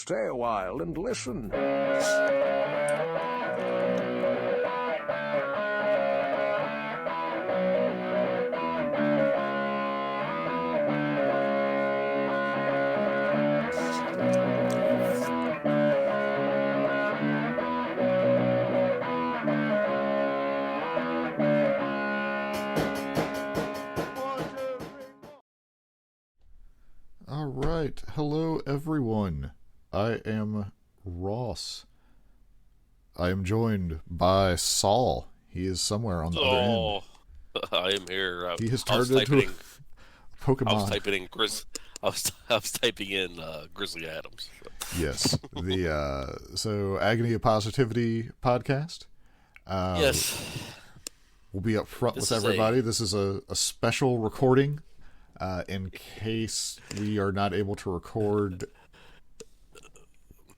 Stay a while and listen. All right. Hello, everyone. I am Ross. I am joined by Saul. He is somewhere on the other end. I am here. He has turned into a Pokemon. I was typing in I was typing in Grizzly Adams. Yes. So Agony of Positivity podcast. Yes. We'll be up front This with is everybody. This is a special recording in case we are not able to record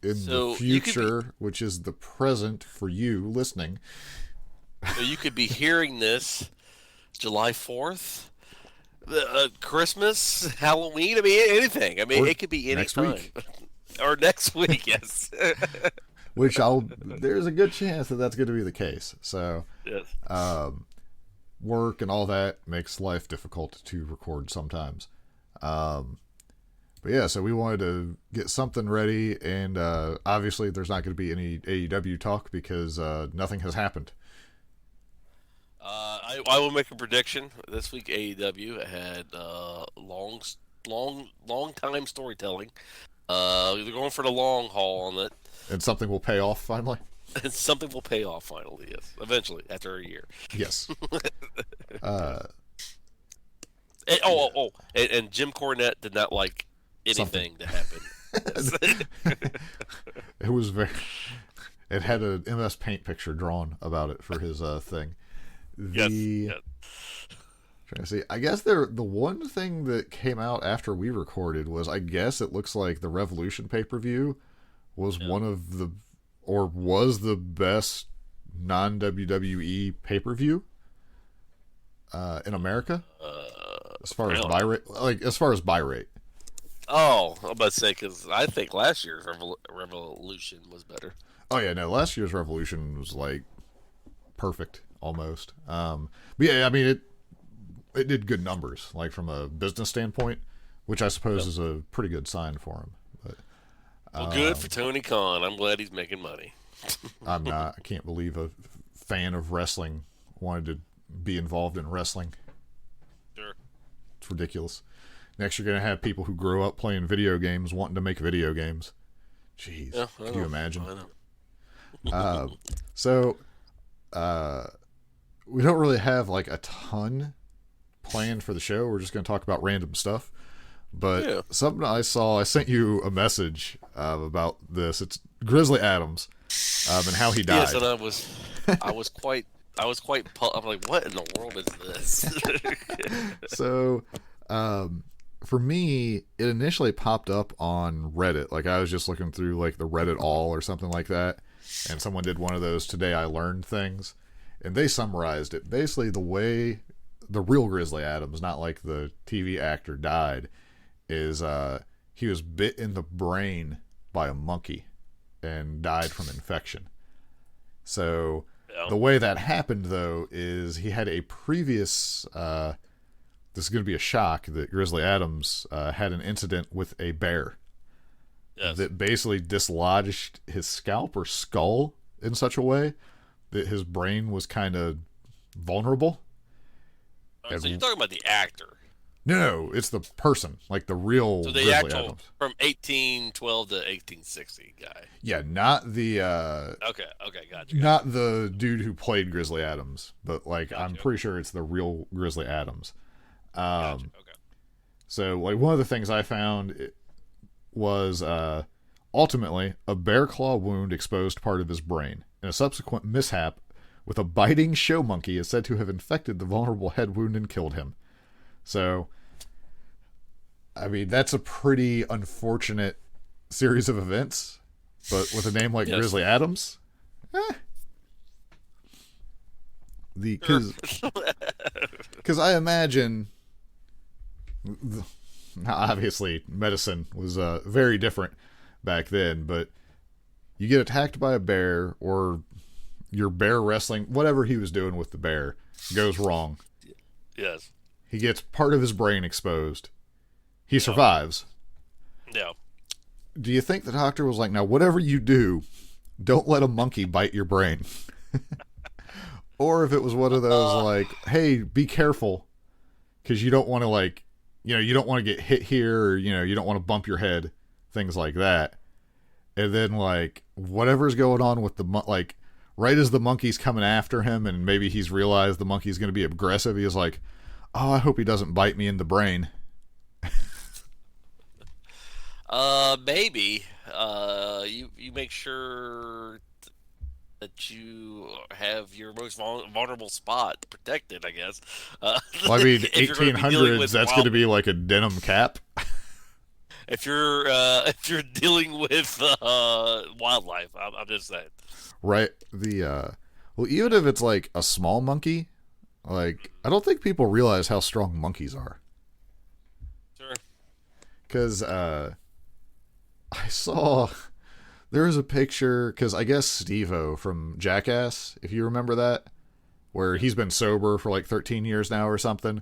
in the future, which is the present for you listening. So you could be hearing this July 4th, Christmas, Halloween. I mean, anything. I mean, it could be any next time. week. Or next week, yes. Which there's a good chance that that's going to be the case. So, Yes. Work and all that makes life difficult to record sometimes. But yeah, so we wanted to get something ready, and obviously there's not going to be any AEW talk because nothing has happened. I will make a prediction. This week AEW had long time storytelling. They're going for the long haul on it. And something will pay off finally? And something will pay off finally, yes. Eventually, after a year. Yes. And Jim Cornette did not like anything to happen. It was it had an MS Paint picture drawn about it for his thing. Yes. Trying to see. I guess the one thing that came out after we recorded was, I guess it looks like the Revolution pay-per-view was was the best non-WWE pay-per-view in America as far as buy rate. As far as buy rate. Oh, I'm about to say, because I think last year's Revolution was better. Oh yeah, no, last year's Revolution was perfect almost. But yeah, I mean it did good numbers, from a business standpoint, which I suppose is a pretty good sign for him. But well, good for Tony Khan. I'm glad he's making money. I'm not. I can't believe a fan of wrestling wanted to be involved in wrestling. Sure. It's ridiculous. Next, you're going to have people who grow up playing video games wanting to make video games. Jeez. Yeah, can you imagine? I know. So, we don't really have a ton planned for the show. We're just going to talk about random stuff. But something I saw, I sent you a message about this. It's Grizzly Adams and how he died. Yes, and I was quite. I'm like, what in the world is this? So, for me, it initially popped up on Reddit. I was just looking through the Reddit all or something like that, and someone did one of those Today I Learned things, and they summarized it. Basically, the way the real Grizzly Adams, not the TV actor, died is he was bit in the brain by a monkey and died from infection. So the way that happened, though, is he had a previous this is going to be a shock, that Grizzly Adams had an incident with a bear that basically dislodged his scalp or skull in such a way that his brain was kind of vulnerable. So you're talking about the actor? No, it's the person, the real So the Grizzly actual Adams. from 1812 to 1860 guy. Yeah, not the Okay, gotcha. not the dude who played Grizzly Adams, but Gotcha. I'm pretty sure it's the real Grizzly Adams. Gotcha. Okay. So one of the things I found was ultimately a bear claw wound exposed part of his brain, and a subsequent mishap with a biting show monkey is said to have infected the vulnerable head wound and killed him. So, I mean, that's a pretty unfortunate series of events, but with a name like Grizzly Adams, because I imagine, obviously medicine was very different, back then, but you get attacked by a bear, or your bear wrestling, whatever he was doing with the bear, goes wrong. Yes. He gets part of his brain exposed. He survives. Yeah. Do you think the doctor was like, now whatever you do, don't let a monkey bite your brain? Or if it was one of those like, hey, be careful, because you don't want to like, you don't want to get hit here, or, you don't want to bump your head, things like that. And then like whatever's going on with the like, right as the monkey's coming after him, and maybe he's realized the monkey's going to be aggressive, he's like, oh, I hope he doesn't bite me in the brain. Maybe. You make sure that you have your most vulnerable spot protected, I guess. Well, I mean, 1800s, that's going to be like a denim cap. If you're dealing with wildlife, I'm just saying. Right. Well, even if it's like a small monkey, like, I don't think people realize how strong monkeys are. Sure. Because I saw there was a picture, because I guess Steve-O from Jackass, if you remember that, where he's been sober for like 13 years now or something.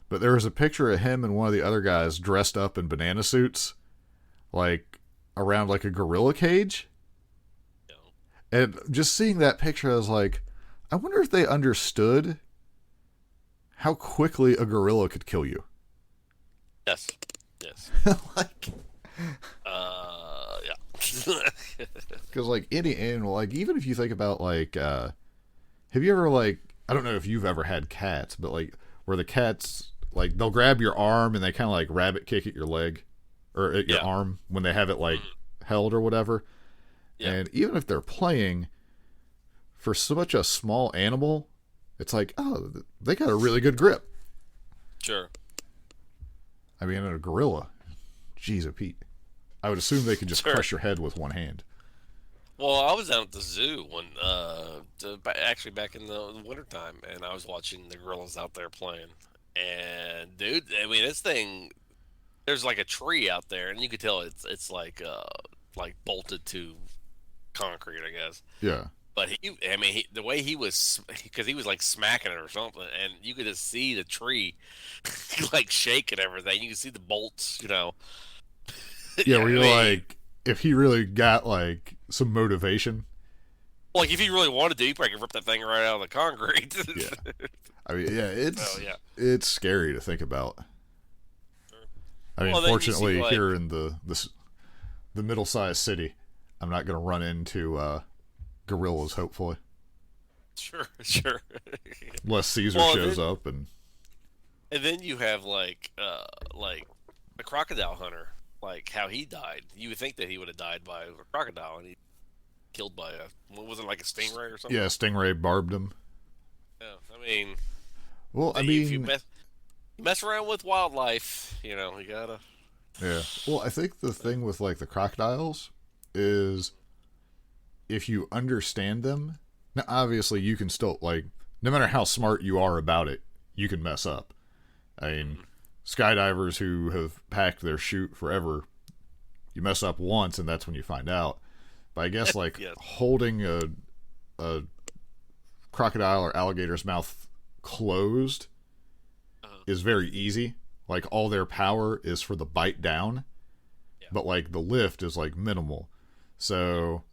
But there was a picture of him and one of the other guys dressed up in banana suits, like around like a gorilla cage. No. And just seeing that picture, I was like, I wonder if they understood how quickly a gorilla could kill you. Yes. Yes. Like, yeah. Because like any animal, like even if you think about like, have you ever like, I don't know if you've ever had cats, but like where the cats, like they'll grab your arm and they kind of like rabbit kick at your leg or at your arm when they have it like held or whatever. Yeah. And even if they're playing, for such a small animal, it's like, oh, they got a really good grip. Sure. I mean, a gorilla, geez, Pete, I would assume they could just crush your head with one hand. Well, I was down at the zoo when, actually back in the wintertime, and I was watching the gorillas out there playing. And dude, I mean, this thing, there's like a tree out there, and you could tell it's like bolted to concrete, I guess. Yeah. But the way he was, because he was like smacking it or something, and you could just see the tree like shake and everything. You could see the bolts, Yeah, where you're like, if he really got like some motivation. Like if he really wanted to, he probably could rip that thing right out of the concrete. Yeah. I mean, yeah, it's scary to think about. Sure. I mean, fortunately, like, here in the middle-sized city, I'm not going to run into gorillas, hopefully. Sure. Unless Caesar shows up, and then you have like a crocodile hunter, like how he died. You would think that he would have died by a crocodile, and he killed by what was it, like a stingray or something? Yeah, stingray barbed him. Yeah, I mean, well, if you mess around with wildlife, you gotta. Yeah. Well, I think the thing with like the crocodiles is, if you understand them, now obviously you can still, like, no matter how smart you are about it, you can mess up. I mean, skydivers who have packed their chute forever, you mess up once and that's when you find out. But I guess like yes. Holding a crocodile or alligator's mouth closed is very easy. Like all their power is for the bite down, but like the lift is like minimal. So,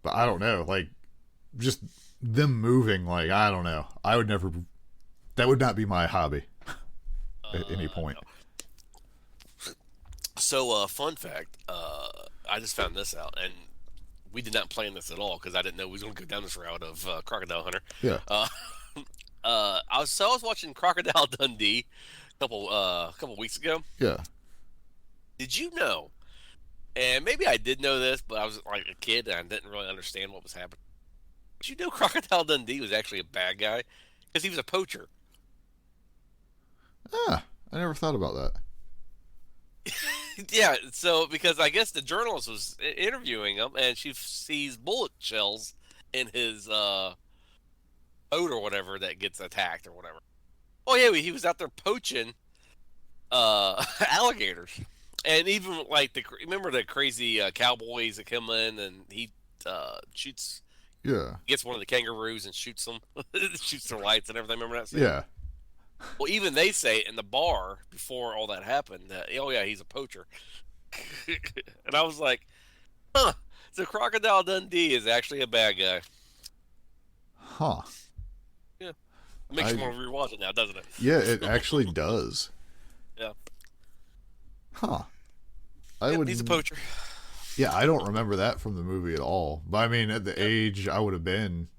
but I don't know, like just them moving, like I don't know. I would never. That would not be my hobby at any point. No. So, fun fact. I just found this out, and we did not plan this at all because I didn't know we was going to go down this route of Crocodile Hunter. Yeah. I was watching Crocodile Dundee a couple weeks ago. Yeah. Did you know? And maybe I did know this, but I was like a kid and I didn't really understand what was happening. Did you know Crocodile Dundee was actually a bad guy because he was a poacher? Ah, I never thought about that. Yeah, so because I guess the journalist was interviewing him, and she sees bullet shells in his boat or whatever that gets attacked or whatever. Oh yeah, he was out there poaching alligators, And even like remember the crazy cowboys that come in and he shoots Yeah. gets one of the kangaroos and shoots them, shoots their lights and everything. Remember that scene? Yeah. Well, even they say in the bar before all that happened that oh yeah, he's a poacher. And I was like, huh. So Crocodile Dundee is actually a bad guy. Huh. Yeah, makes you want to rewatch it now, doesn't it? Yeah, it actually does. Yeah. Huh. He's a poacher. Yeah, I don't remember that from the movie at all. But I mean, at the age I would have been,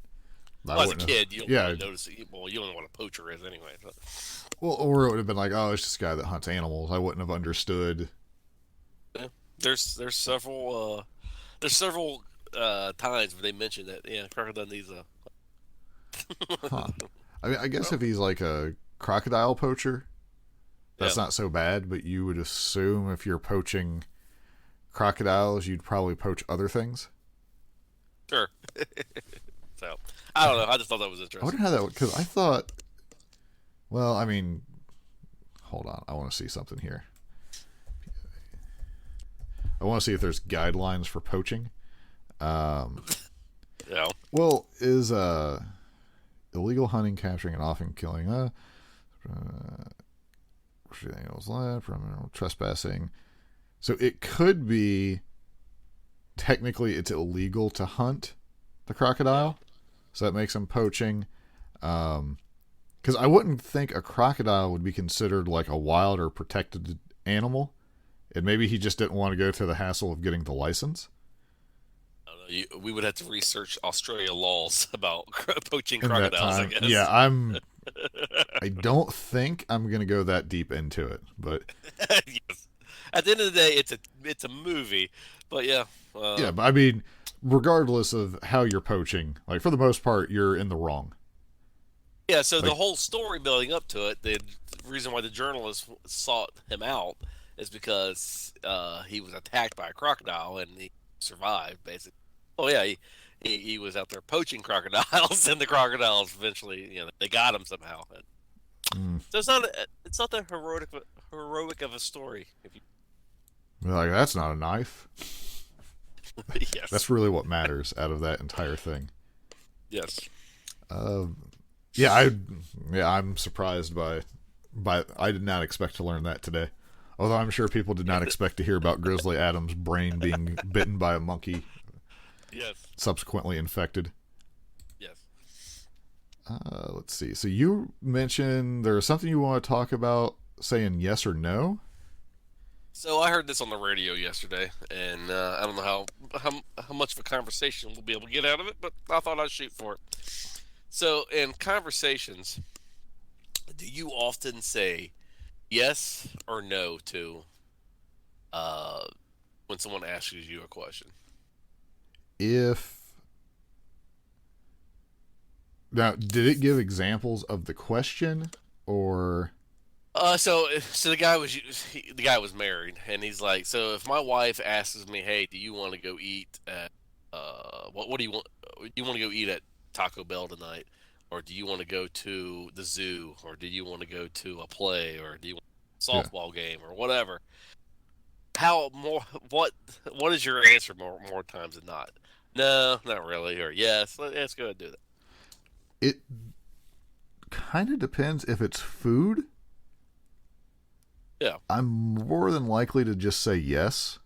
well, as a kid, you don't really notice it. Well, you don't know what a poacher is anyway. But. Well, or it would have been like, oh, it's just a guy that hunts animals. I wouldn't have understood. Yeah. There's several times where they mention that Crocodile needs a. Huh. I mean, I guess if he's like a crocodile poacher, that's not so bad. But you would assume if you're poaching crocodiles, you'd probably poach other things. Sure. So I don't know. I just thought that was interesting. I wonder how that would, because I thought. Well, I mean, hold on. I want to see something here. I want to see if there's guidelines for poaching. Yeah. Well, is illegal hunting, capturing, and often killing trespassing. So it could be technically it's illegal to hunt the crocodile, so that makes them poaching. Because I wouldn't think a crocodile would be considered like a wild or protected animal, and maybe he just didn't want to go to the hassle of getting the license. I don't know, we would have to research Australia laws about poaching crocodiles, I guess. Yeah, I don't think I'm gonna go that deep into it, but yes. At the end of the day, it's a movie, but yeah. Yeah, but I mean, regardless of how you're poaching, like for the most part, you're in the wrong. Yeah, so the whole story building up to it, the reason why the journalist sought him out is because he was attacked by a crocodile and he survived, basically. Oh yeah, he was out there poaching crocodiles, and the crocodiles eventually, they got him somehow. So it's not that heroic of a story. If you... Like, that's not a knife. Yes, that's really what matters out of that entire thing. Yes. I'm surprised by I did not expect to learn that today. Although I'm sure people did not expect to hear about Grizzly Adams' brain being bitten by a monkey. Yes. Subsequently infected. Yes. Let's see. So you mentioned there was something you want to talk about saying yes or no? So I heard this on the radio yesterday, and I don't know how much of a conversation we'll be able to get out of it, but I thought I'd shoot for it. So in conversations, do you often say yes or no to when someone asks you a question? Now, did it give examples of the question, or? So the guy was married, and he's like, so if my wife asks me, hey, do you want to go eat at what do you want? Do you want to go eat at Taco Bell tonight, or do you want to go to the zoo, or do you want to go to a play, or do you want a softball game, or whatever? What is your answer more times than not? No, not really, or yes, let's go ahead and do that. It kind of depends if it's food. Yeah, I'm more than likely to just say yes.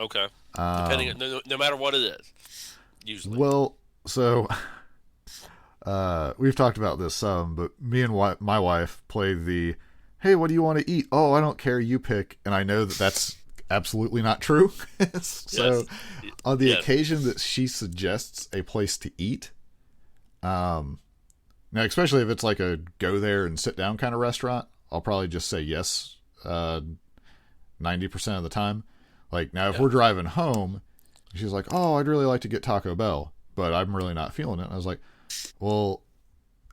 Okay. Depending, no matter what it is, usually. Well, so we've talked about this some, but me and my wife play the, hey, what do you want to eat? Oh, I don't care, you pick. And I know that that's absolutely not true. So on the occasion that she suggests a place to eat, now especially if it's like a go there and sit down kind of restaurant, I'll probably just say yes 90% of the time. Like, now if we're driving home, she's like, oh, I'd really like to get Taco Bell, but I'm really not feeling it. And I was like, well,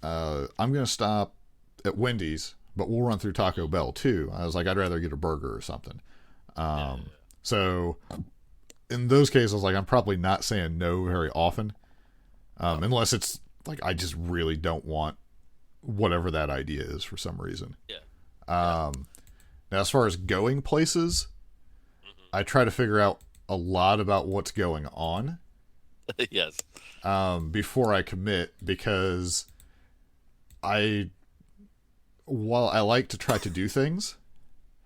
I'm going to stop at Wendy's, but we'll run through Taco Bell too. I was like, I'd rather get a burger or something. So in those cases, like, I'm probably not saying no very often, unless it's like I just really don't want whatever that idea is for some reason. Yeah. Now, as far as going places, I try to figure out a lot about what's going on Yes. before I commit, because while I like to try to do things,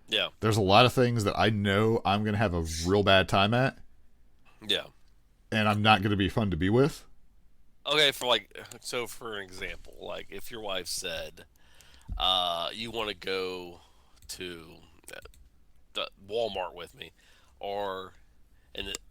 Yeah. there's a lot of things that I know I'm going to have a real bad time at, Yeah. and I'm not going to be fun to be with. Okay, so for an example, like if your wife said, you want to go to the Walmart with me, or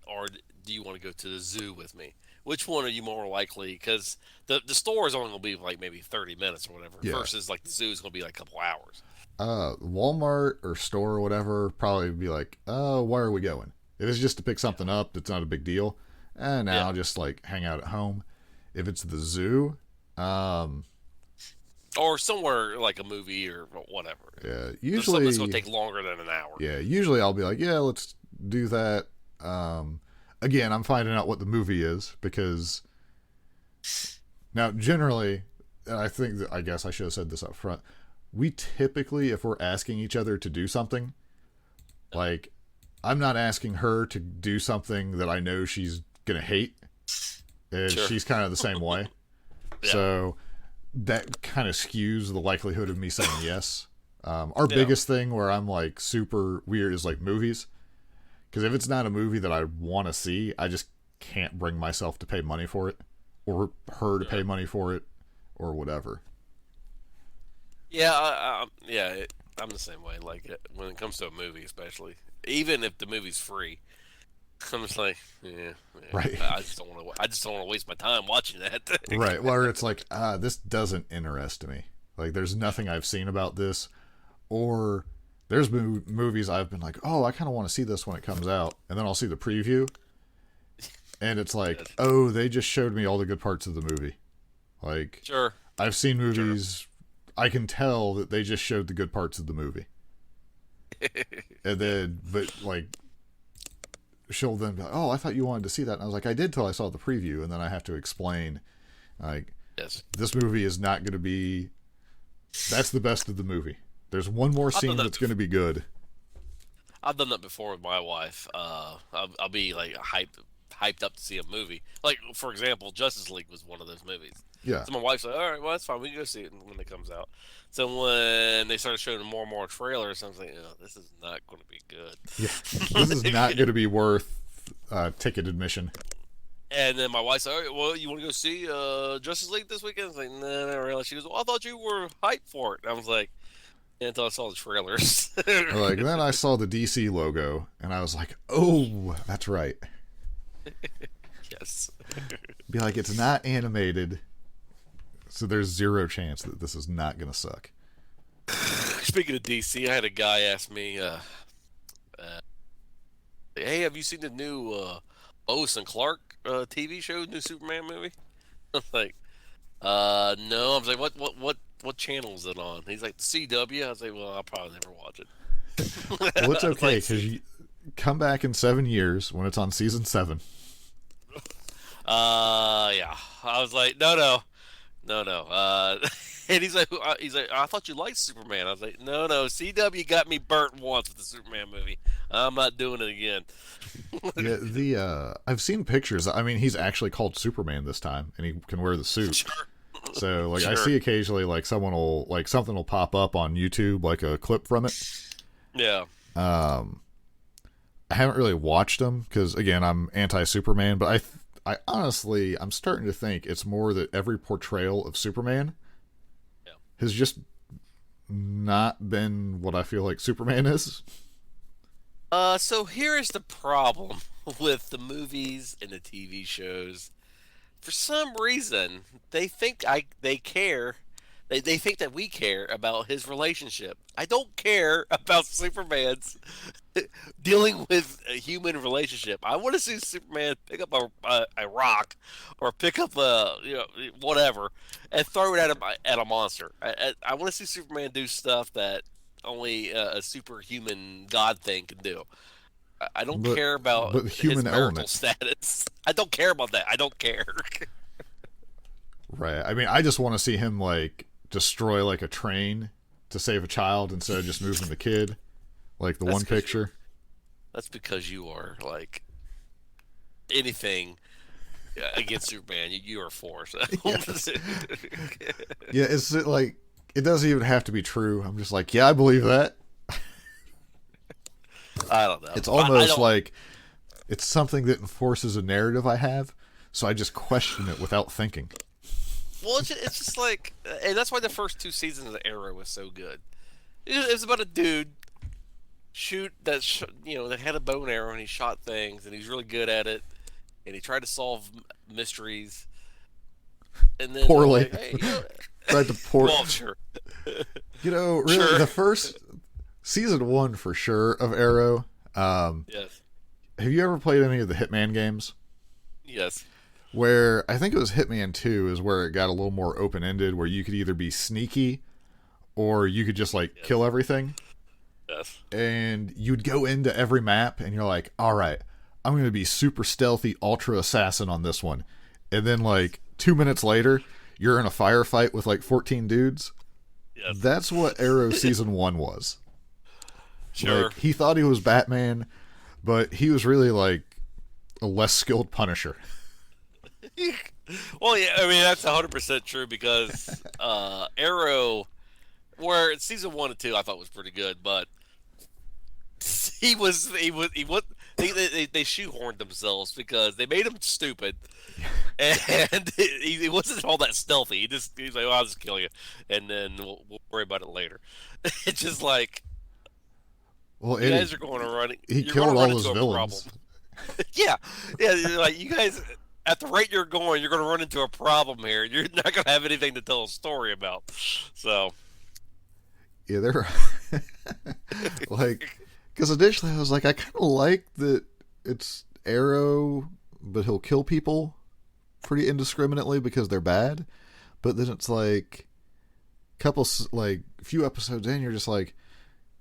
or do you want to go to the zoo with me? Which one are you more likely? Because the store is only going to be like maybe 30 minutes or whatever, Yeah. versus like the zoo is going to be like a couple hours. Walmart or store or whatever probably be like, oh, where are we going? If it's just to pick something up, that's not a big deal. And now I'll just like hang out at home. If it's the zoo, or somewhere like a movie or whatever. yeah, Something usually that's going to take longer than an hour. yeah, usually I'll be like, yeah, let's do that. Again, I'm finding out what the movie is, because now generally, and I guess I should have said this up front. We typically, if we're asking each other to do something, like I'm not asking her to do something that I know she's gonna hate, and Sure. she's kind of the same way. Yeah. So that kind of skews the likelihood of me saying yes. Our biggest thing where I'm like super weird is like movies. Because if it's not a movie that I want to see, I just can't bring myself to pay money for it, or her to pay money for it, or whatever. Yeah, I'm the same way. Like when it comes to a movie, especially, even if the movie's free, I'm just like, yeah. Right. I just don't want to. I just don't want to waste my time watching that. Right. Where it's like, this doesn't interest me. Like, there's nothing I've seen about this, or there's movies I've been like, oh, I kind of want to see this when it comes out, and then I'll see the preview, and it's like, oh, they just showed me all the good parts of the movie. Like, Sure. I've seen movies, I can tell that they just showed the good parts of the movie. And then, but like, she'll then be like, oh, I thought you wanted to see that. And I was like, I did till I saw the preview. And then I have to explain, like, Yes. this movie is not going to be, that's the best of the movie. There's one more scene that's going to be good. I've done that before with my wife. I'll be like hyped up to see a movie. Like, for example, Justice League was one of those movies. Yeah. So my wife's like, all right, well, that's fine. We can go see it when it comes out. So when they started showing more and more trailers, I was like, oh, this is not going to be good. Yeah. This is not going to be worth ticket admission. And then my wife's like, all right, well, you want to go see Justice League this weekend? I was like, no, not really. She goes, well, I thought you were hyped for it. And I was like, yeah, until I saw the trailers. Like, then I saw the DC logo, and I was like, oh, that's right. Yes. Be like, it's not animated, so there's zero chance that this is not going to suck. Speaking of DC, I had a guy ask me, hey, have you seen the new Lois and Clark TV show, new Superman movie? I was like, no. I was like, what channel is it on? He's like, the CW. I was like, well, I'll probably never watch it. Well, it's okay, because you come back in 7 years when it's on season 7. Yeah. I was like, no. And he's like, I thought you liked Superman. I was like, no. CW got me burnt once with the Superman movie. I'm not doing it again. Yeah, I've seen pictures. I mean, he's actually called Superman this time, and he can wear the suit. Sure. So, like, Sure. I see occasionally, like, something will pop up on YouTube, like a clip from it. Yeah. I haven't really watched them because, again, I'm anti-Superman, but I honestly, I'm starting to think it's more that every portrayal of Superman has just not been what I feel like Superman is. So here is the problem with the movies and the TV shows. For some reason, they think they care. They think that we care about his relationship. I don't care about Superman's dealing with a human relationship. I want to see Superman pick up a rock or pick up whatever and throw it at a monster. I want to see Superman do stuff that only a superhuman god thing can do. I don't care about the human his marital element. status. I don't care about that. I don't care. Right. I mean, I just want to see him, like, destroy, like, a train to save a child instead of just moving the kid. Like the one picture. That's because you are like anything against Superman. You are for. So. Yes. Yeah, it's like it doesn't even have to be true. I'm just like, yeah, I believe that. I don't know. It's almost like it's something that enforces a narrative I have, so I just question it without thinking. Well, it's just like, and that's why the first 2 seasons of Arrow was so good. It was about a dude that had a bow and arrow and he shot things and he's really good at it and he tried to solve mysteries and then Poorly. Like, hey, Tried to pour. Well, sure. Really, Sure. the first season 1 for sure of Arrow. Yes. Have you ever played any of the Hitman games? Yes. Where I think it was Hitman 2 is where it got a little more open ended, where you could either be sneaky or you could just like kill everything. Yes. And you'd go into every map and you're like, all right, I'm going to be super stealthy, ultra assassin on this one. And then like 2 minutes later, you're in a firefight with like 14 dudes. Yes. That's what Arrow season 1 was. Sure. Like, he thought he was Batman, but he was really like a less skilled Punisher. Well, yeah, I mean that's 100% true because Arrow, where season 1 and 2 I thought was pretty good, but he was they shoehorned themselves because they made him stupid, and he wasn't all that stealthy. He's like, I'll just kill you, and then we'll worry about it later. It's just like, Well, you guys are going to run. He you're killed gonna all run his into a villains. problem. Yeah, you're like, you guys, at the rate you're going, you're going to run into a problem here. You're not going to have anything to tell a story about. So, Yeah, they're like, because initially I was like, I kind of like that it's Arrow, but he'll kill people pretty indiscriminately because they're bad. But then it's like a few episodes in, you're just like,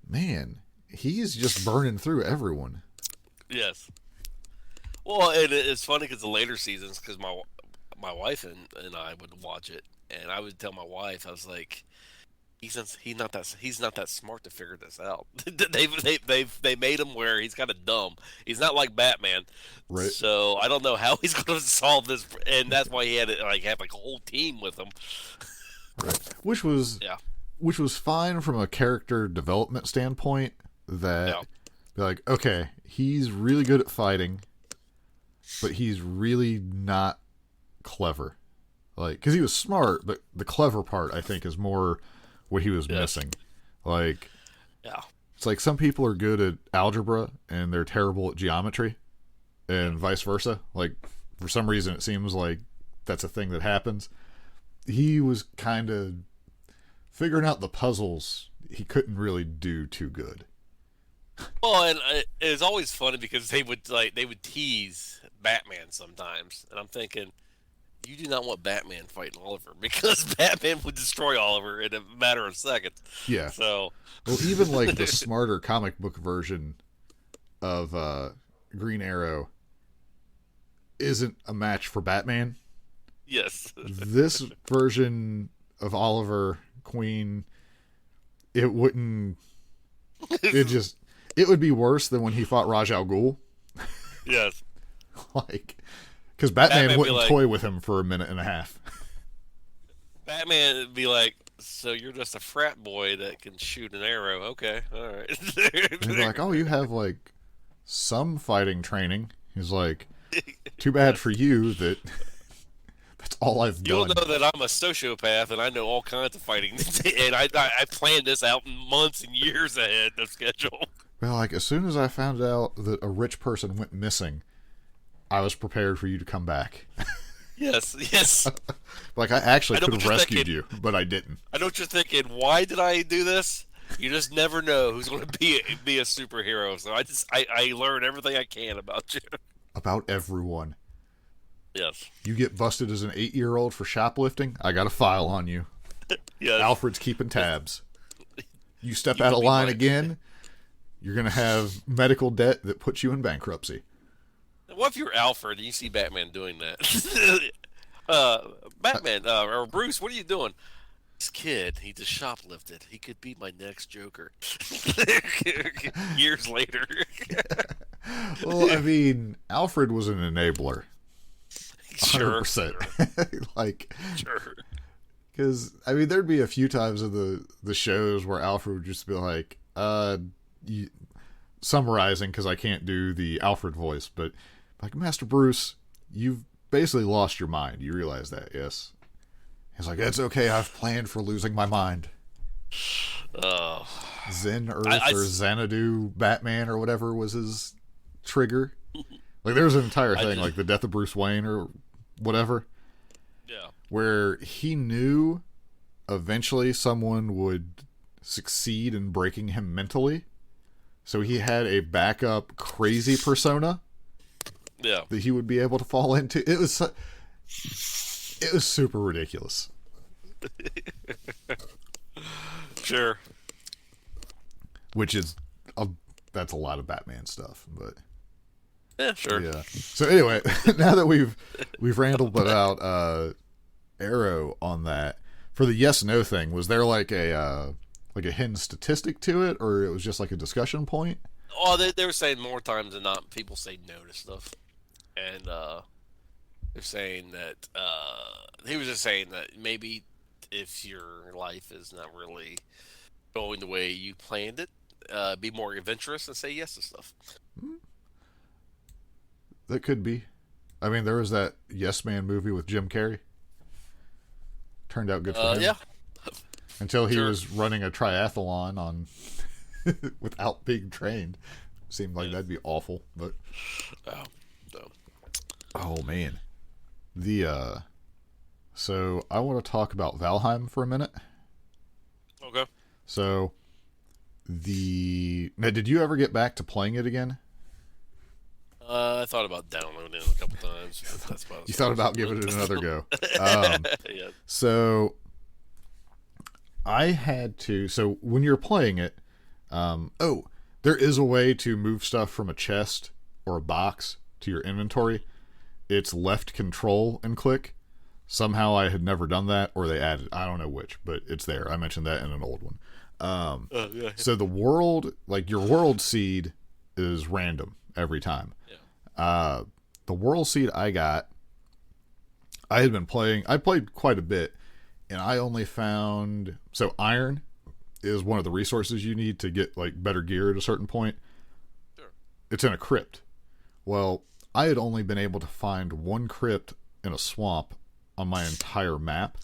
man, he's just burning through everyone. yes. Well, and it's funny because the later seasons, because my wife and I would watch it, and I would tell my wife, I was like, he's not that smart to figure this out. They made him where he's kind of dumb. He's not like Batman, Right. so I don't know how he's going to solve this, and that's why he had to have like a whole team with him. Right. Which was fine from a character development standpoint. That be like, okay, he's really good at fighting, but he's really not clever. Like, because he was smart, but the clever part I think is more what he was missing. Like, it's like some people are good at algebra and they're terrible at geometry, and vice versa. Like, for some reason, it seems like that's a thing that happens. He was kind of figuring out the puzzles. He couldn't really do too good. Well, and it was always funny because they would tease Batman sometimes, and I'm thinking, you do not want Batman fighting Oliver because Batman would destroy Oliver in a matter of seconds. Yeah. So, well, even like the smarter comic book version of Green Arrow isn't a match for Batman. yes. This version of Oliver Queen, it wouldn't. It would be worse than when he fought Ra's al Ghul. Yes. Like, because Batman Batman wouldn't toy with him for a minute and a half. Batman would be like, so you're just a frat boy that can shoot an arrow. Okay, all right. And he's like, oh, you have like some fighting training. He's like, too bad for you that that's all I've done. You'll know that I'm a sociopath and I know all kinds of fighting, and I planned this out months and years ahead of schedule. Well, like, as soon as I found out that a rich person went missing, I was prepared for you to come back. Yes. Like, I actually could have rescued you, but I didn't. I know what you're thinking. Why did I do this? You just never know who's going to be a superhero. So I learn everything I can about you. About everyone. Yes. You get busted as an 8-year-old for shoplifting, I got a file on you. Yes. Alfred's keeping tabs. You step out of line again, you're going to have medical debt that puts you in bankruptcy. What if you're Alfred and you see Batman doing that? Batman, or Bruce, what are you doing? This kid, he just shoplifted. He could be my next Joker. Years later. mean, Alfred was an enabler. Sure. 100%. Like, Sure. because, I mean, there'd be a few times in the shows where Alfred would just be like, summarizing, because I can't do the Alfred voice, but like, Master Bruce, you've basically lost your mind. You realize that, yes? He's like, it's okay, I've planned for losing my mind. Oh. Zen Earth or Xanadu Batman or whatever was his trigger. Like, there was an entire thing, like the death of Bruce Wayne or whatever. Yeah. Where he knew eventually someone would succeed in breaking him mentally. So he had a backup crazy persona. Yeah. That he would be able to fall into. It was super ridiculous. Sure. Which is that's a lot of Batman stuff, but yeah, sure. Yeah. So anyway, now that we've rambled about Arrow on that, for the yes no thing, was there like a hidden statistic to it, or it was just like a discussion point? Oh, they were saying more times than not, people say no to stuff, and they're saying that he was just saying that maybe if your life is not really going the way you planned it, be more adventurous and say yes to stuff. That could be. I mean, there was that Yes Man movie with Jim Carrey. Turned out good for him. Yeah. Until he was running a triathlon on without being trained. Seemed like that'd be awful, but oh man. So I want to talk about Valheim for a minute. Okay. So now, did you ever get back to playing it again? I thought about downloading it a couple times. But that's about you thought about giving it another go. Yeah. So I had to. So when you're playing it, there is a way to move stuff from a chest or a box to your inventory. It's left control and click. Somehow I had never done that, or they added. I don't know which, but it's there. I mentioned that in an old one. Yeah. So the world, like your world seed, is random every time. Yeah. The world seed I got, I played quite a bit, and I only found, so iron is one of the resources you need to get like better gear at a certain point. Sure. It's in a crypt. Well, I had only been able to find one crypt in a swamp on my entire map.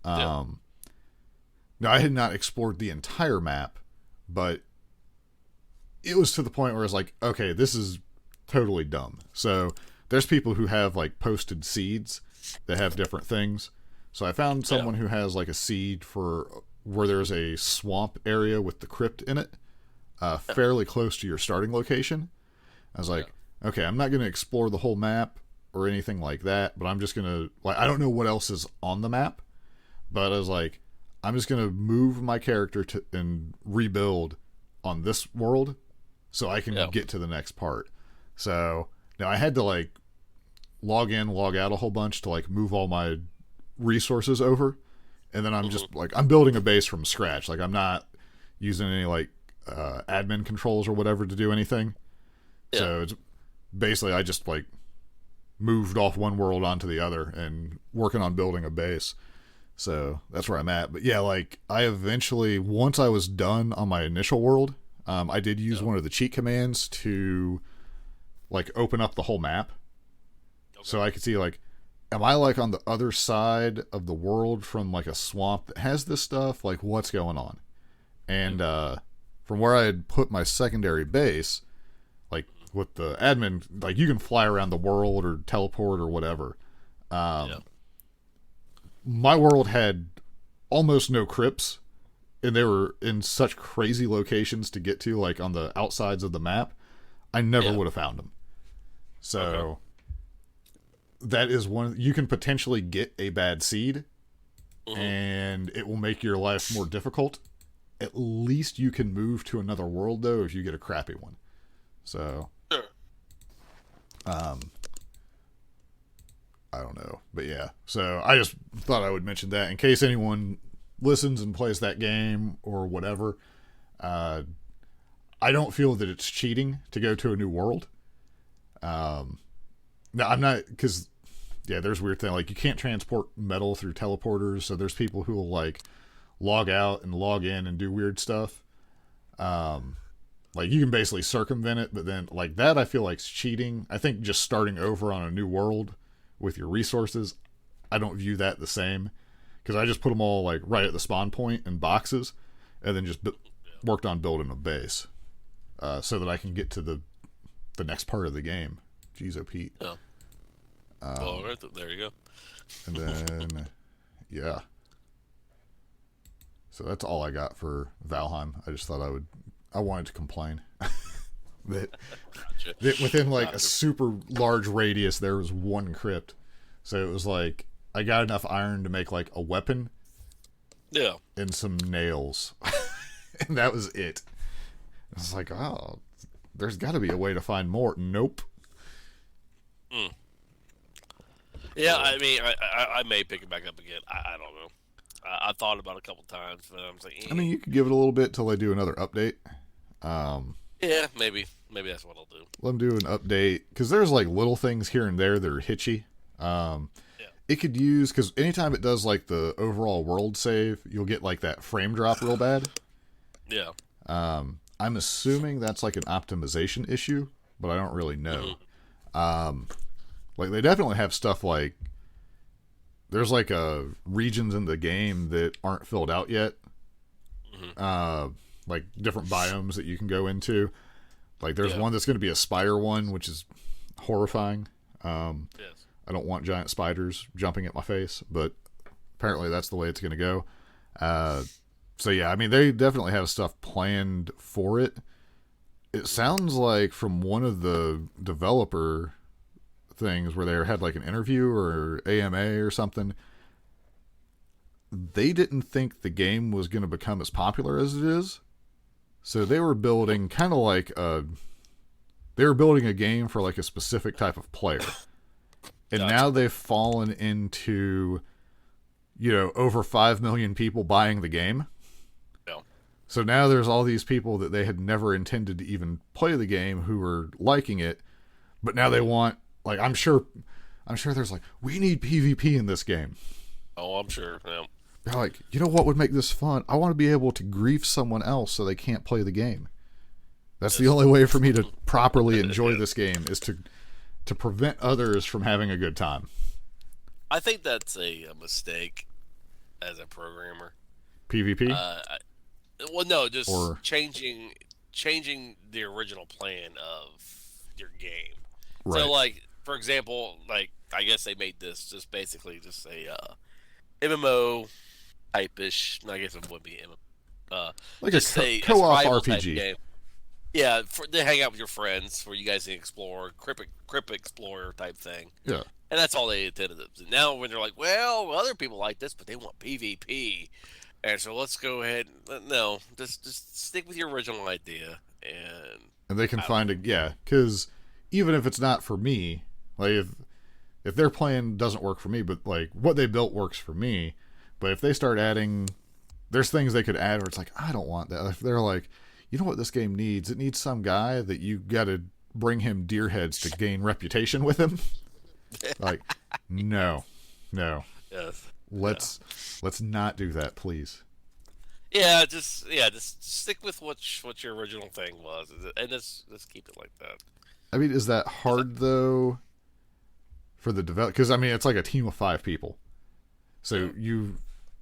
Now, I had not explored the entire map, but it was to the point where it's like, okay, this is totally dumb. So there's people who have like posted seeds that have different things. So I found someone who has like a seed for where there's a swamp area with the crypt in it, fairly close to your starting location. I was like, okay, I'm not going to explore the whole map or anything like that, but I'm just going to, like, I don't know what else is on the map, but I was like, I'm just going to move my character and rebuild on this world so I can get to the next part. So now I had to like log in, log out a whole bunch to like move all my resources over. And then I'm just like, I'm building a base from scratch. Like I'm not using any like admin controls or whatever to do anything. Yeah. So it's basically, I just like moved off one world onto the other and working on building a base. So that's where I'm at. But yeah, like I eventually, once I was done on my initial world, I did use one of the cheat commands to like open up the whole map. Okay. So I could see like, am I like on the other side of the world from like a swamp that has this stuff? Like what's going on? And from where I had put my secondary base, like with the admin, like you can fly around the world or teleport or whatever. My world had almost no crypts, and they were in such crazy locations to get to, like on the outsides of the map. I never would have found them. So that is one. You can potentially get a bad seed, and it will make your life more difficult. At least you can move to another world, though, if you get a crappy one. So, I don't know, but yeah. So I just thought I would mention that in case anyone listens and plays that game or whatever. I don't feel that it's cheating to go to a new world. No, I'm not, because yeah, there's weird thing like you can't transport metal through teleporters, so there's people who will like log out and log in and do weird stuff. Like you can basically circumvent it, but then like that I feel like is cheating. I think just starting over on a new world with your resources, I don't view that the same, because I just put them all like right at the spawn point in boxes, and then just worked on building a base, so that I can get to the next part of the game. Jeez, oh Pete. Oh. Well, right there you go. And then, yeah. So that's all I got for Valheim. I just thought I wanted to complain that, Gotcha. that within like a super large radius there was one crypt. So it was like I got enough iron to make like a weapon, Yeah. and some nails, and that was it. I was like, oh, there's got to be a way to find more. Nope. Yeah, I mean, I may pick it back up again. I don't know. I thought about it a couple times, but I was like, I mean, you could give it a little bit till they do another update. yeah, maybe that's what I'll do. Let them do an update, because there's like little things here and there that are hitchy. It could use, because anytime it does like the overall world save, you'll get like that frame drop real bad. Yeah. I'm assuming that's like an optimization issue, but I don't really know. Like they definitely have stuff like there's like regions in the game that aren't filled out yet. Like different biomes that you can go into. Like there's one that's going to be a spider one, which is horrifying. Yes. I don't want giant spiders jumping at my face, but apparently that's the way it's going to go. So yeah, I mean, they definitely have stuff planned for it. It sounds like from one of the developer things where they had like an interview or AMA or something, they didn't think the game was going to become as popular as it is. So they were building kind of like they were building a game for like a specific type of player. And now they've fallen into, over 5 million people buying the game. Yeah. So now there's all these people that they had never intended to even play the game who are liking it, but now they want, like, I'm sure there's like, we need PvP in this game. Oh, I'm sure. Yeah. They're like, you know what would make this fun? I want to be able to grief someone else so they can't play the game. That's the only way for me to properly enjoy this game, is to prevent others from having a good time. I think that's a mistake as a programmer. PvP? Well, no, just changing the original plan of your game. Right. So, like, for example, like, I guess they made this just basically just a MMO type-ish. I guess it would be MMO. Like a co-op RPG. Game. Yeah, to hang out with your friends, where you guys can explore, Crypt Explorer type thing. Yeah. And that's all they intended it to. Now, when they're like, well, other people like this, but they want PvP. And so let's go ahead. No, just stick with your original idea. And they can find it, yeah. Because even if it's not for me, like if their plan doesn't work for me, but like what they built works for me. But if they start adding, there's things they could add where it's like, I don't want that. If they're like, you know what this game needs? It needs some guy that you got to bring him deer heads to gain reputation with him. Like, no. Yes. Let's not do that, please. Yeah, just stick with what your original thing was, and let's keep it like that. I mean, is that hard though for the develop? Because I mean, it's like a team of 5 people. So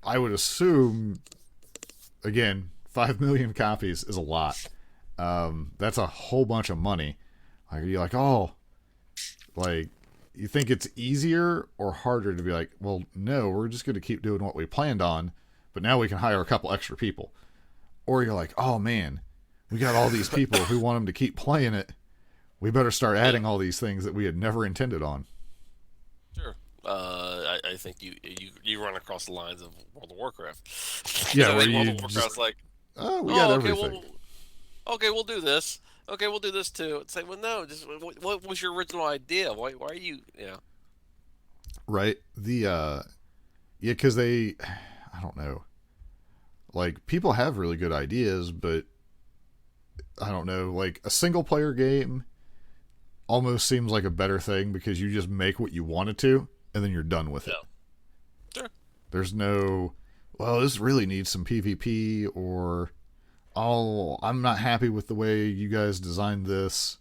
I would assume, again, 5 million copies is a lot. That's a whole bunch of money. Like, are you like, oh, like, you think it's easier or harder to be like, well, no, we're just going to keep doing what we planned on, but now we can hire a couple extra people? Or you're like, oh man, we got all these people who want them to keep playing it. We better start adding all these things that we had never intended on. Sure. I think you run across the lines of World of Warcraft. Yeah, where World you of Warcraft's like, we got everything. We'll do this. Okay, we'll do this too. It's like, well, no, just what was your original idea? Why are you, Right. Because I don't know. Like, people have really good ideas, but I don't know, like a single player game, almost seems like a better thing because you just make what you wanted to, and then you're done with it. Sure. There's no, well, this really needs some PvP, or, oh, I'm not happy with the way you guys designed this,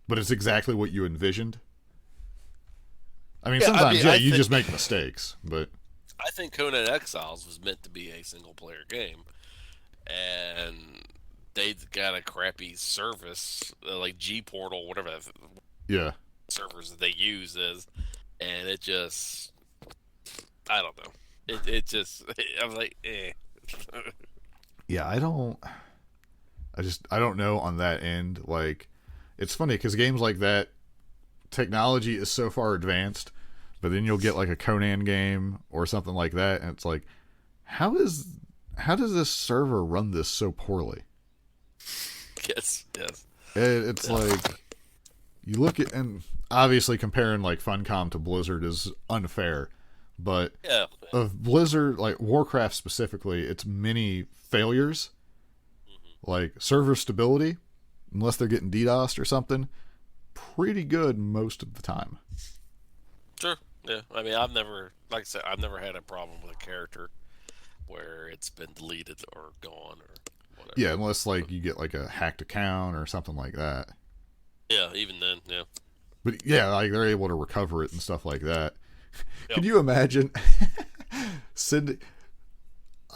but it's exactly what you envisioned. I mean, sometimes, you just make mistakes, but... I think Conan Exiles was meant to be a single-player game, and they got a crappy service, like G-Portal, whatever that servers that they use is, and it just... I don't know. It just... I'm like, eh. Yeah, I don't know on that end. Like, it's funny, because games like that, technology is so far advanced, but then you'll get like a Conan game or something like that, and it's like, how does this server run this so poorly? Yes. It's like, you look at, and obviously comparing like Funcom to Blizzard is unfair, but of Blizzard, like Warcraft specifically, it's many failures, like server stability, unless they're getting DDoSed or something, pretty good most of the time. Sure. Yeah. I mean, I've never had a problem with a character where it's been deleted or gone or whatever. Yeah, unless like you get like a hacked account or something like that. Yeah, even then, yeah. But yeah, like they're able to recover it and stuff like that. Yep. Could you imagine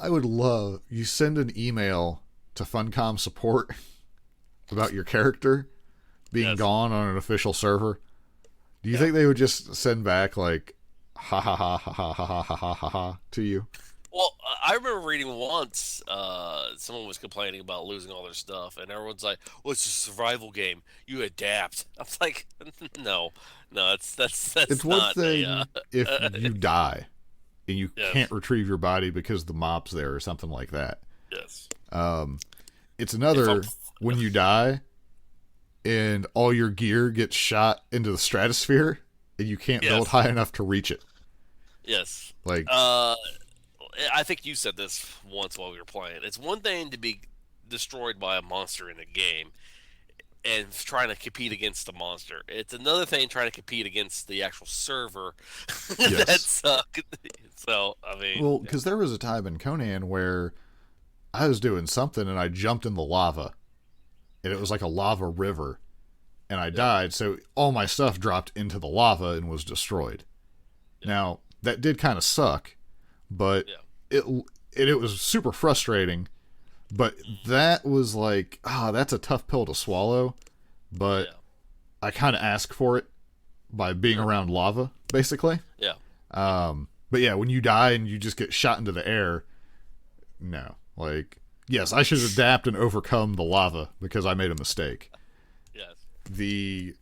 I would love you send an email to Funcom support about your character being gone on an official server. Do you think they would just send back like ha ha ha ha ha ha ha ha ha ha to you? Well, I remember reading once someone was complaining about losing all their stuff, and everyone's like, "Well, it's a survival game. You adapt." I was like, "No, that's it's one not thing if you die and you can't retrieve your body because the mob's there or something like that. Yes. It's another when you die and all your gear gets shot into the stratosphere and you can't build high enough to reach it. Yes. Like, I think you said this once while we were playing. It's one thing to be destroyed by a monster in a game and trying to compete against the monster. It's another thing trying to compete against the actual server. Yes. So, I mean... Well, because there was a time in Conan where I was doing something and I jumped in the lava. And it was like a lava river. And I died, so all my stuff dropped into the lava and was destroyed. Now, that did kind of suck, but it was super frustrating. But that was like, that's a tough pill to swallow. But I kind of ask for it by being around lava, basically. Yeah. But yeah, when you die and you just get shot into the air, no. Like, yes, I should adapt and overcome the lava because I made a mistake. Yes. The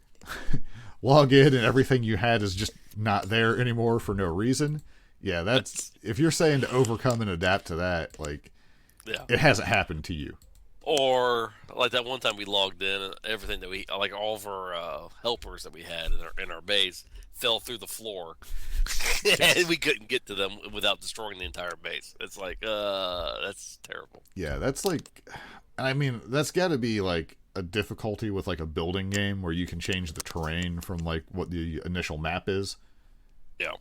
login and everything you had is just not there anymore for no reason. Yeah, that's if you're saying to overcome and adapt to that, like, it hasn't happened to you. Or like that one time we logged in and everything that we like, all of our helpers that we had in our base fell through the floor, and we couldn't get to them without destroying the entire base. It's like that's terrible. Yeah, that's like, I mean, that's got to be like a difficulty with like a building game where you can change the terrain from like what the initial map is. Yeah.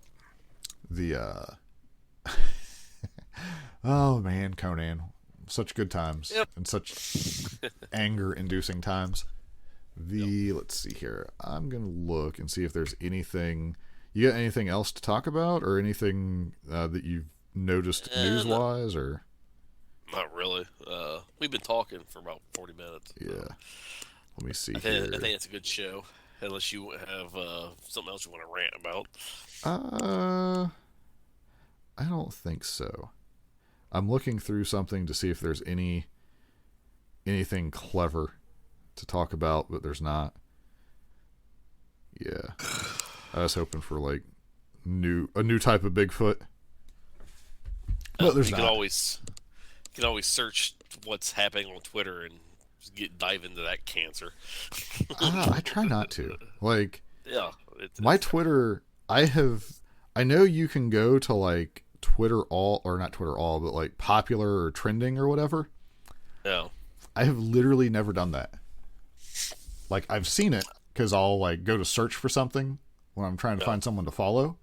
The oh man, Conan, such good times and such anger-inducing times. Let's see here. I'm gonna look and see if there's anything. You got anything else to talk about, or anything that you've noticed news-wise, or? Not really. We've been talking for about 40 minutes. Yeah. Let me see here. I think it's a good show, unless you have something else you want to rant about. I don't think so. I'm looking through something to see if there's anything clever to talk about, but there's not. Yeah. I was hoping for like a new type of Bigfoot. But there's not. You can always search what's happening on Twitter and dive into that cancer. I try not to. Like, my it's Twitter, I know you can go to like Twitter all, or not Twitter all, but like popular or trending or whatever. Yeah. I have literally never done that. Like, I've seen it because I'll like go to search for something when I'm trying to find someone to follow,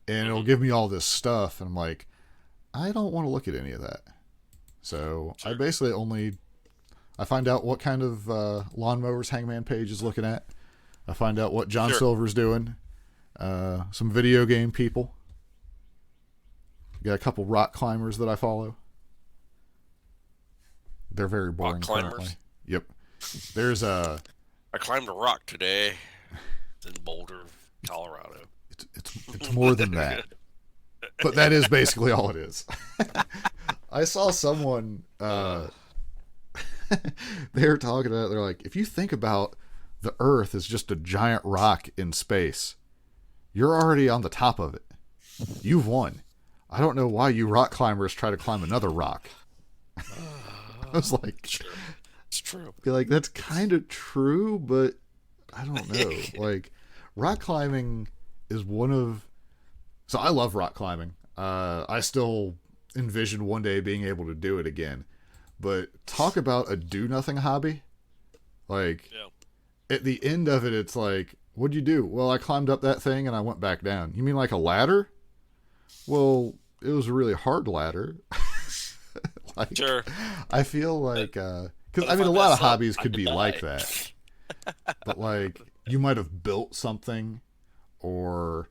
and it'll give me all this stuff, and I'm like, I don't want to look at any of that. So I basically I find out what kind of lawnmowers Hangman Page is looking at. I find out what John Silver's doing. Some video game people. Got a couple rock climbers that I follow. They're very boring. Rock climbers? Currently. Yep. There's a... I climbed a rock today in Boulder, Colorado. It's more than that. But that is basically all it is. I saw someone... they were talking about it. They're like, if you think about the Earth as just a giant rock in space, you're already on the top of it. You've won. I don't know why you rock climbers try to climb another rock. I was like, it's true. Be like, that's kind of true, but I don't know. Like, rock climbing is one of... So I love rock climbing. I still envision one day being able to do it again. But talk about a do-nothing hobby. Like, at the end of it, it's like, what'd you do? Well, I climbed up that thing and I went back down. You mean like a ladder? Well, it was a really hard ladder. Like, sure. I feel like, because I mean, a lot of hobbies could be like that. But like, you might have built something, or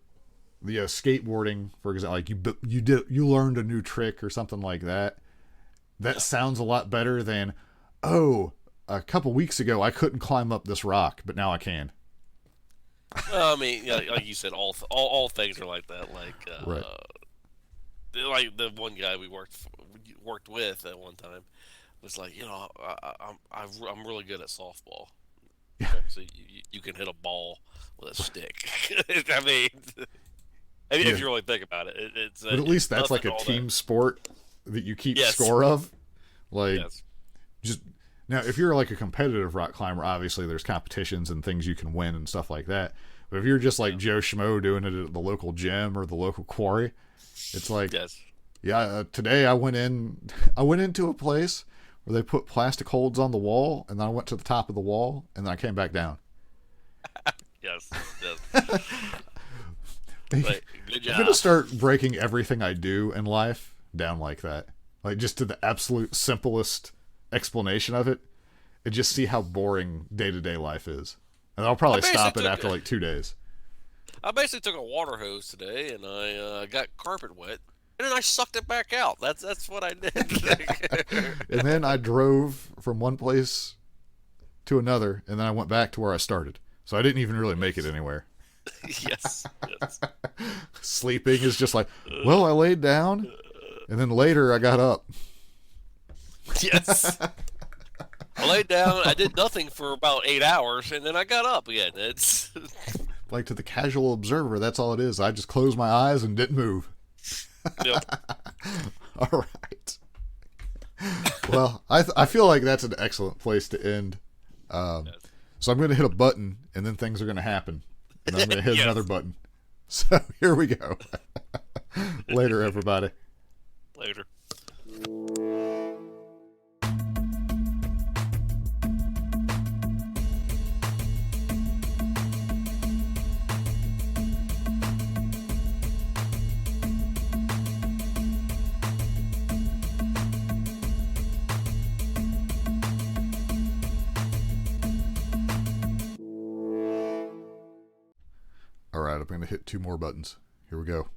skateboarding, for example, like you learned a new trick or something like that. That sounds a lot better than, a couple weeks ago I couldn't climb up this rock, but now I can. I mean, like you said, all things are like that. Like, right. Like the one guy we worked with at one time was like, I'm really good at softball. Yeah. So you can hit a ball with a stick. I mean, if you really think about it, it's. But at least that's like a team sport that you keep score of. Like, just now, if you're like a competitive rock climber, obviously there's competitions and things you can win and stuff like that. But if you're just like Joe Schmo doing it at the local gym or the local quarry, it's like, today I went into a place where they put plastic holds on the wall, and then I went to the top of the wall, and then I came back down. Yes. Like, good job. I'm going to start breaking everything I do in life down like that. Like, just to the absolute simplest explanation of it, and just see how boring day-to-day life is. And I'll probably stop it after like 2 days. I basically took a water hose today, and I got carpet wet, and then I sucked it back out. That's what I did. And then I drove from one place to another, and then I went back to where I started. So I didn't even really make it anywhere. Yes. Sleeping is just like, well, I laid down, and then later I got up. Yes. I laid down, I did nothing for about 8 hours, and then I got up again. It's like, to the casual observer, that's all it is. I just closed my eyes and didn't move. Yep. All right. Well, I feel like that's an excellent place to end. So I'm going to hit a button, and then things are going to happen. And I'm going to hit another button. So here we go. Later, everybody. Later. All right, I'm going to hit 2 more buttons. Here we go.